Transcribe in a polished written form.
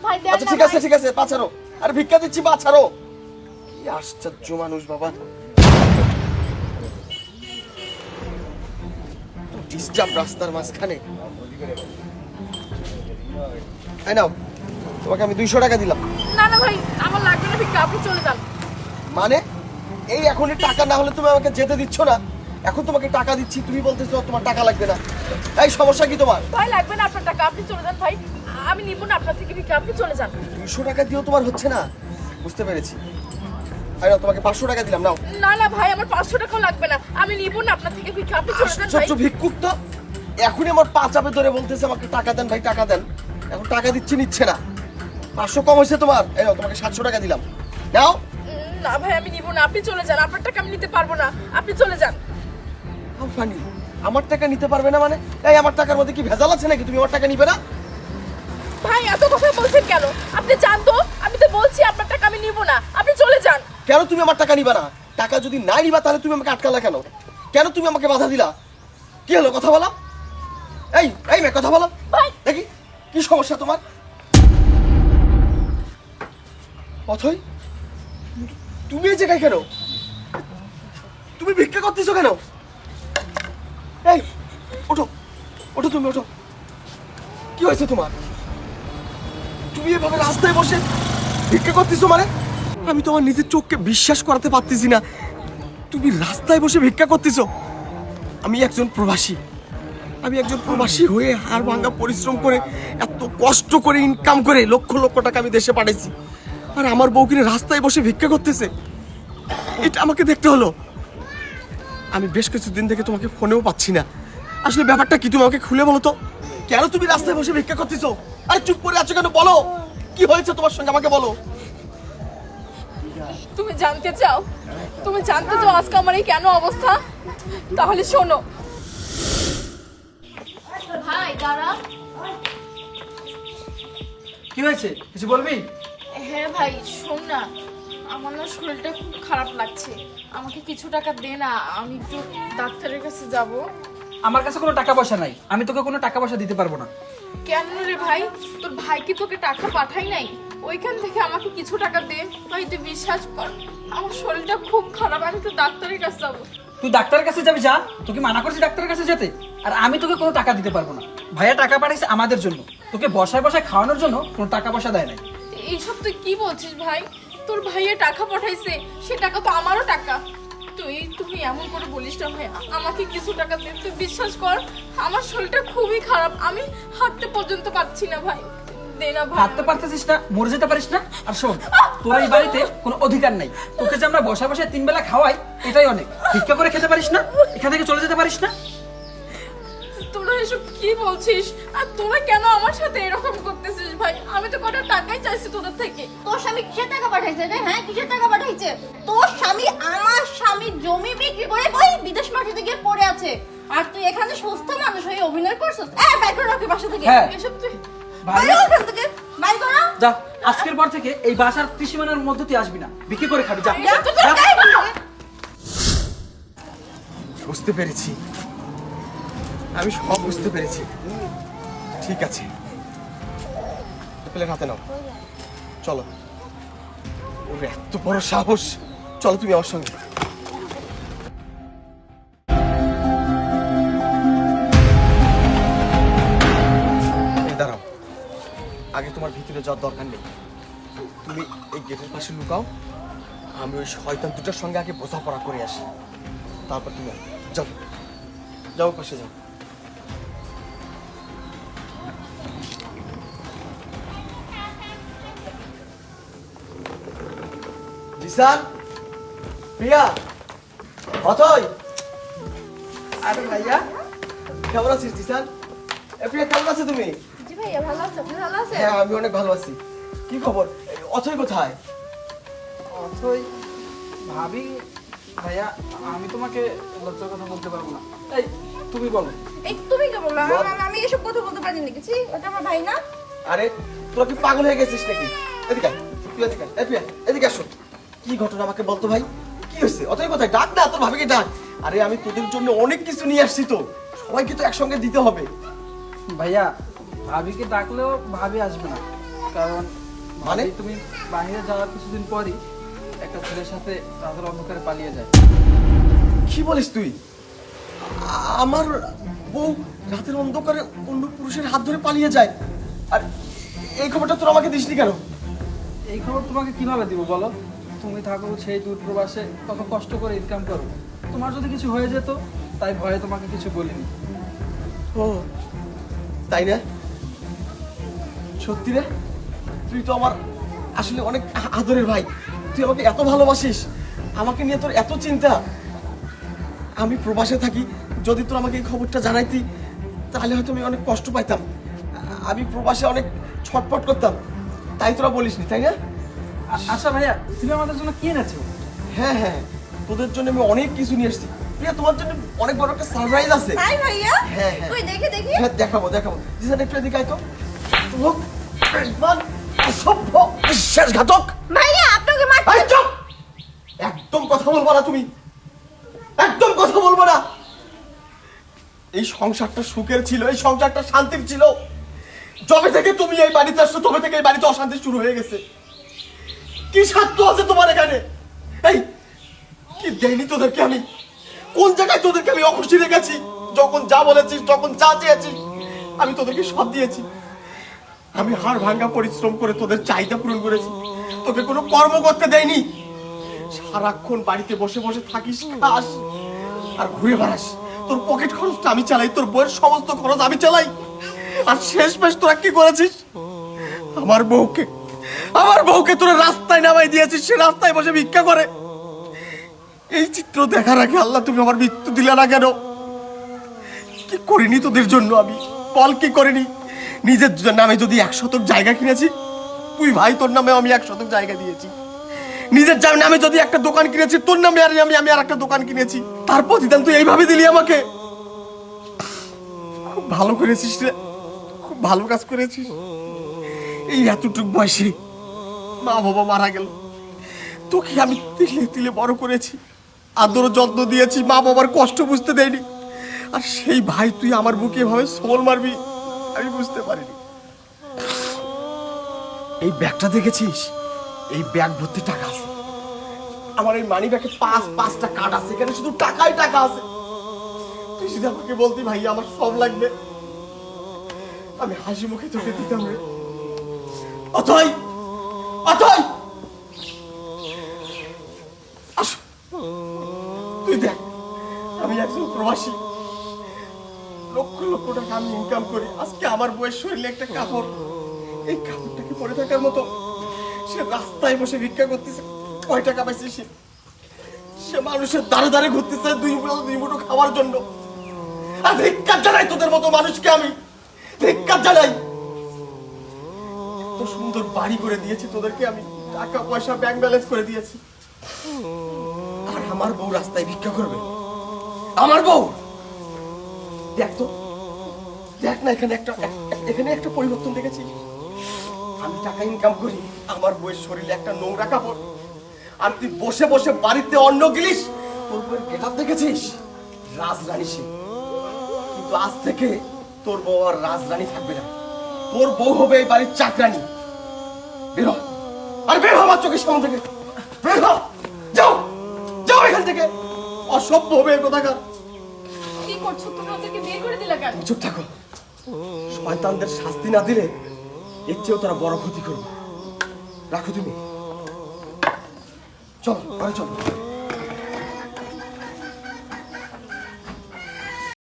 ভাই দেন আচ্ছা না ঠিক আছে ঠিক আছে, পা ছাড়ো। আরে ভিক্ষা দিচ্ছি, পা ছাড়ো। কি আশ্চর্য মানুষ বাবা, ডিস্টার্ব রাস্তার মাঝখানে। এই নাও, তোমাকে আমি 200 টাকা দিলাম। না না ভাই, আমার লাগবে না ভিক্ষা, আপনি চলে যান। মানে এই এখনই টাকা না হলে তুমি আমাকে যেতে দিচ্ছ না? এখন তোমাকে টাকা দিচ্ছি, তুমি বলতেছো তোমার টাকা লাগবে না। এই সমস্যা কি তোমার? ভাই লাগবে না আপনার টাকা, আপনি চলে যান ভাই। আমি নিব না আপনার থেকে ভিক্ষা, আপনি চলে যান। 200 টাকা দিয়েও তোমার হচ্ছে না? বুঝতে পেরেছি। আরে তোমাকে 500 টাকা দিলাম, নাও। না না ভাই, আমার 500 টাকাও লাগবে না, আমি নিব না আপনার থেকে ভিক্ষা, আপনি চলে যান ভাই। আশ্চর্য ভিক্ষুক তো, এখনই আমার পা চাপে ধরে বলতেছে আমাকে টাকা দেন ভাই, টাকা দেন। এখন টাকা দিচ্ছি, নিচ্ছে না। 500 কম হয়েছে তোমার? এই নাও, তোমাকে 700 টাকা দিলাম, নাও। না ভাই, আমি নিব না, আপনি চলে যান। আপনার টাকা আমি নিতে পারবো না, আপনি চলে যান। ফানি, আমার টাকা নিতে পারবে না মানে? এই আমার টাকার মধ্যে কি ভেজাল আছে নাকি? তুমি আমার টাকা নিবে না? ভাই এত কথা বলছেন কেন? আপনি জান তো, আমি তো বলছি আপনার টাকা আমি নিব না, আপনি চলে যান। কেন তুমি আমার টাকা নিবা না? টাকা যদি না নিবা তাহলে তুমি আমাকে আটকালা কেন? কেন তুমি আমাকে বাধা দিলা? কি হলো, কথা বলো। এই এই মেয়ে, কথা বলো। ভাই দেখি কি সমস্যা তোমার? অথই, তুমি এই জায়গায় কেন? তুমি ভিক্ষা করতেছো কেন? এই ওঠো, ওঠো, তুমি ওঠো। কি হয়েছে তোমার? তুমি এভাবে রাস্তায় বসে ভিক্ষা করতেছো মানে? আমি তোমার নিজের চোখকে বিশ্বাস করাতে পারতেছি না। তুমি রাস্তায় বসে ভিক্ষা করতেছো। আমি একজন প্রবাসী হয়ে হাড় ভাঙা পরিশ্রম করে এত কষ্ট করে ইনকাম করে লক্ষ লক্ষ টাকা আমি দেশে পাঠাইছি, আর আমার বউ কিনে রাস্তায় বসে ভিক্ষা করতেছে। এটা আমাকে দেখতে হলো। আমি বেশ কিছুদিন থেকে তোমাকে ফোনেও পাচ্ছি না। আসলে ব্যাপারটা কি, তুমি আমাকে খুলে বলো তো। কেন তুমি রাস্তায় বসে ভিক্ষা করতেছো? আরে চুপ করে আছো কেন? বলো কি হয়েছে তোমার সঙ্গে, আমাকে বলো। তুমি জানতে চাও? তুমি জানতে চাও আজকে আমার এই কেন অবস্থা? তাহলে শোনো। ভাই দাঁড়া। কি হয়েছে, কিছু বলবি? হ্যাঁ ভাই শোন না, আমার না শরীরটা খুব খারাপ লাগছে, আমাকে কিছু টাকা দে না, আমি একটু ডাক্তারের কাছে যাব। আমার কাছে কোনো টাকা পয়সা নাই, আমি তোকে কোনো টাকা পয়সা দিতে পারবো না। কেন রে ভাই, তোর ভাই কি তোকে টাকা পাঠাই নাই? ওইখান থেকে আমাকে কিছু টাকা দে ভাই, তুই বিশ্বাস কর আমার শরীরটা খুব খারাপ, আমি তো ডাক্তারের কাছে যাবো। তুই ডাক্তারের কাছে যাবি, যা, তোকে মানা করছি ডাক্তারের কাছে যেতে। আর আমি তোকে কোনো টাকা দিতে পারবো না। ভাইয়া টাকা পাঠাইছে আমাদের জন্য, তোকে বসায় বসায় খাওয়ানোর জন্য কোনো টাকা পয়সা দেয় নাই। এইসব তুই কি বলছিস ভাই? তোর ভাইয়ের টাকা পাঠাইছে, সে টাকা তো আমারও টাকা। তুমি এমন করে বলিস না ভাই, আমাকে কিছু টাকা দে, তুই বিশ্বাস কর আমার শরীরটা খুবই খারাপ, আমি হাঁটতে পর্যন্ত পারছি না ভাই, দে না ভাই। হাঁটতে পারতেছিস না, মরে যেতে পারিস না? আর শোন, তোর এই বাড়িতে কোনো অধিকার নাই। তোকে যে আমরা বসায় বসায় 3 বেলা খাওয়াই, এটাই অনেক। ভিক্ষা করে খেতে পারিস না? এখান থেকে চলে যেতে পারিস না? তোরা এসব কি বলছিস? আর তোরা কেন আমার সাথে এরকম করতেছিস ভাই? আমি তো কটা টাকাই চাইছি তোদের থেকে। তোর স্বামী কিসের টাকা পাঠাইছে রে? হ্যাঁ, কিসের টাকা পাঠাইছে? তোর স্বামী আমার স্বামীর জমি বিক্রি করে ওই বিদেশ মাটিতে গিয়ে পড়ে আছে, আর তুই এখানে সুস্থ মানুষ হয়ে অভিনয় করছিস? বাইর করে রাখি বাসা থেকে। হ্যাঁ। এসব তুই বাইরে ওখান থেকে, বাইর করো। যা, আজকের পর থেকে এই বাসার ত্রিসীমানার মধ্যে তুই আসবি না, বিক্রি করে খাবি, যা যা, যা। যা, এখান থেকে। বুঝতে পেরেছি, আমি সব বুঝতে পেরেছি। ঠিক আছে, প্লেট হাতে নাও, চলো। ওর এত বড় সাহস! চলো তুমি আমার সঙ্গে। এই দাঁড়াও, আগে তোমার ভিতরে যাওয়ার দরকার নেই। তুমি এই গেটের পাশে লুকাও, আমি ওই শয়তান দুটোর সঙ্গে আগে বোঝাপড়া করে আসি, তারপর তুমি যাও, যাও পাশে যাও। জিসান, প্রিয়া, অথই। আরে ভাইয়া, কেমন আছিস জিসান? প্রিয়া কেমন আছো তুমি? জি ভাইয়া ভালো আছো, আপনি ভালো আছেন? হ্যাঁ আমি অনেক ভালো আছি। কি খবর? অথই কোথায়? অথই ভাবি, ভাইয়া আমি তোমাকে লজ্জার কথা বলতে পারবো না। এই তুমি বলো। এই তুমি কে বললা? আমি এসব কথা বলতে পারি না কিছু, ওটা আমার ভাই না। আরে তোরা কি পাগল হয়ে গেছিস নাকি? এদিকে আয়, তুই এদিকে আয়। এই প্রিয়া এদিকে আসো। কি ঘটনা আমাকে বলতো ভাই, কি হয়েছে? অথই কোথায়? ডাক না তোর ভাবিকে, ডাক। আরে আমি তোদের জন্য অনেক কিছু নিয়ে আসছি, তো সবাইকে তো একসঙ্গে দিতে হবে। ভাইয়া ভাবিকে ডাকলেও ভাবি আসবে না, কারণ মানে? ভাবি তুমি বাইরে যাওয়ার কিছুদিন পরই একটা ছেলের সাথে রাতের অন্ধকারে পালিয়ে যায়। কি বলিস তুই? আমার বউ রাতের অন্ধকারে অন্য পুরুষের হাত ধরে পালিয়ে যায়, আর এই খবরটা তোর আমাকে দিসনি কেন? এই খবর তোমাকে কিভাবে দিব বলো? তুমি থাকো সেই দূর প্রবাসে, কত কষ্ট করে ইনকাম করো। তোমার যদি কিছু হয়ে যেত, তাই ভয়ে তোমাকে কিছু বলিনি। ও তাই না? সত্যি রে, তুই তো আমার আসলে অনেক আদরের ভাই। তুই আমাকে এত ভালোবাসিস, আমাকে নিয়ে তোর এত চিন্তা। আমি প্রবাসে থাকি, যদি তোর আমাকে এই খবরটা জানাইতি তাহলে হয়তো আমি অনেক কষ্ট পাইতাম। আমি প্রবাসে অনেক ছটফট করতাম, তাই তোরা বলিসনি, তাই না? আচ্ছা ভাইয়া, তুমি আমাদের জন্য কি এনেছো? হ্যাঁ হ্যাঁ, তোদের জন্য আমি অনেক কিছু নিয়ে এসেছি। প্রিয়া, তোমার জন্য অনেক বড় একটা সারপ্রাইজ আছে। তাই ভাইয়া? হ্যাঁ, হ্যাঁ। তুই দেখে দেখি। হ্যাঁ, দেখাবো। জিসান, একটু এদিকে আয় তো। লোক বেঈমান, অসভ্য, বিশ্বাসঘাতক। ভাইয়া আপনাকে এই চুপ! একদম কথা বলবো না তুমি, একদম কথা বলবো না। এই সংসারটা সুখের ছিল, এই সংসারটা শান্তির ছিল। যবে থেকে তুমি এই বাড়িতে আসছো, তবে থেকে এই বাড়িতে অশান্তি শুরু হয়ে গেছে। কি স্বার্থ আছে তোমার এখানে? এই কি দেয়নি তোদেরকে আমি? কোন জায়গায় তোদেরকে আমি অখুশি রেখেছি? যখন যা বলেছিস, যখন যা চেয়েছিস, আমি তোদেরকে সব দিয়েছি। আমি হাড় ভাঙা পরিশ্রম করে তোদের চাহিদা পূরণ করেছি, তোকে কোনো কর্ম করতে দেয়নি। সারাক্ষণ বাড়িতে বসে বসে থাকিস, খাস আর ঘুরে বেড়াস। তোর পকেট খরচটা আমি চালাই, তোর বইয়ের সমস্ত খরচ আমি চালাই। আর শেষমেশ তোরা কি করেছিস? আমার বউকে তোরা রাস্তায় নামাই দিয়েছিস, সে রাস্তায় বসে ভিক্ষা করে। এই চিত্র দেখার আগে আল্লাহ তুমি আমার মৃত্যু দিলে না কেন? কি করিনি তোদের জন্য আমি? বল কি করিনি? নিজের নামে যদি 1 শতক জায়গা কিনেছি, তুই ভাই তোর নামে আমি 1 শতক জায়গা দিয়েছি। নিজের নামে যদি একটা দোকান কিনেছি, তোর নামে আমি আর একটা দোকান কিনেছি। তার প্রতিদান তুই এইভাবে দিলি আমাকে? খুব ভালো করেছিস রে, খুব ভালো কাজ করেছিস। এই এতটুক বয়সে মা বাবা মারা গেল, তোকে আমি তিলে তিলে বড় করেছি, আদর যত্ন দিয়েছি, মা বাবার কষ্ট বুঝতে দেয়নি। আর সেই ভাই তুই আমার বুকে এভাবে সবল মারবি, আমি বুঝতে পারিনি। এই ব্যাগটা দেখেছিস? এই ব্যাগ ভর্তি টাকা আছে। আমার এই মানি ব্যাগে 5টা কার্ড আছে, এখানে শুধু টাকাই টাকা আছে। তুই যদি আমাকে বলতি ভাই আমার সব লাগবে, আমি হাসি মুখে তোকে দিতাম রে। অথই, আসো, তুই দেখ, আমি একজন প্রবাসী, লক্ষ লক্ষ টাকা আমি ইনকাম করি। আজকে আমার বউয়ের শরীরে একটা কাপড়, এই কাপড়টাকে পরে থাকার মতো সে রাস্তায় বসে ভিক্ষা করতেছে। কয় টাকা পাইছে সে মানুষের দাঁড়ে দাঁড়ে ঘুরতেছে দুই মুঠো খাওয়ার জন্য। আর ধিক্কার জানাই তোদের মতো মানুষকে, আমি ধিক্কার জানাই। এত সুন্দর বাড়ি করে দিয়েছি তোদেরকে আমি, টাকা পয়সা ব্যাংক ব্যালেন্স করে দিয়েছি, আর আমার বউ রাস্তায় ভিক্ষা করবে? আমার বউ দেখ তো, দেখ না, এখানে একটা পরিবর্তন দেখেছি। আমি টাকা ইনকাম করি, আমার বউয়ের শরীরে একটা নোংরা কাপড়, আর তুই বসে বসে বাড়িতে অন্ন গিলিস। তোর বউয়ের গেটআপ দেখেছিস? রাজরানী সে। কিন্তু আজ থেকে তোর বউ আর রাজরানী থাকবে না, তোর বউ হবে এই বাড়ির চাকরানী। বের হ, আর বের হ আমার চোখের সামনে থেকে, বের হ, যাও যাও এখান থেকে। অসভ্য হবে এই কোথাকার। কি করছো তুমি? ওদেরকে বের করে দিলা কেন? চুপ থাকো, শয়তানদের শাস্তি না দিলে এর চেয়েও তারা বড় ক্ষতি করবে। রাখো তুমি, চলো ঘরে চলো।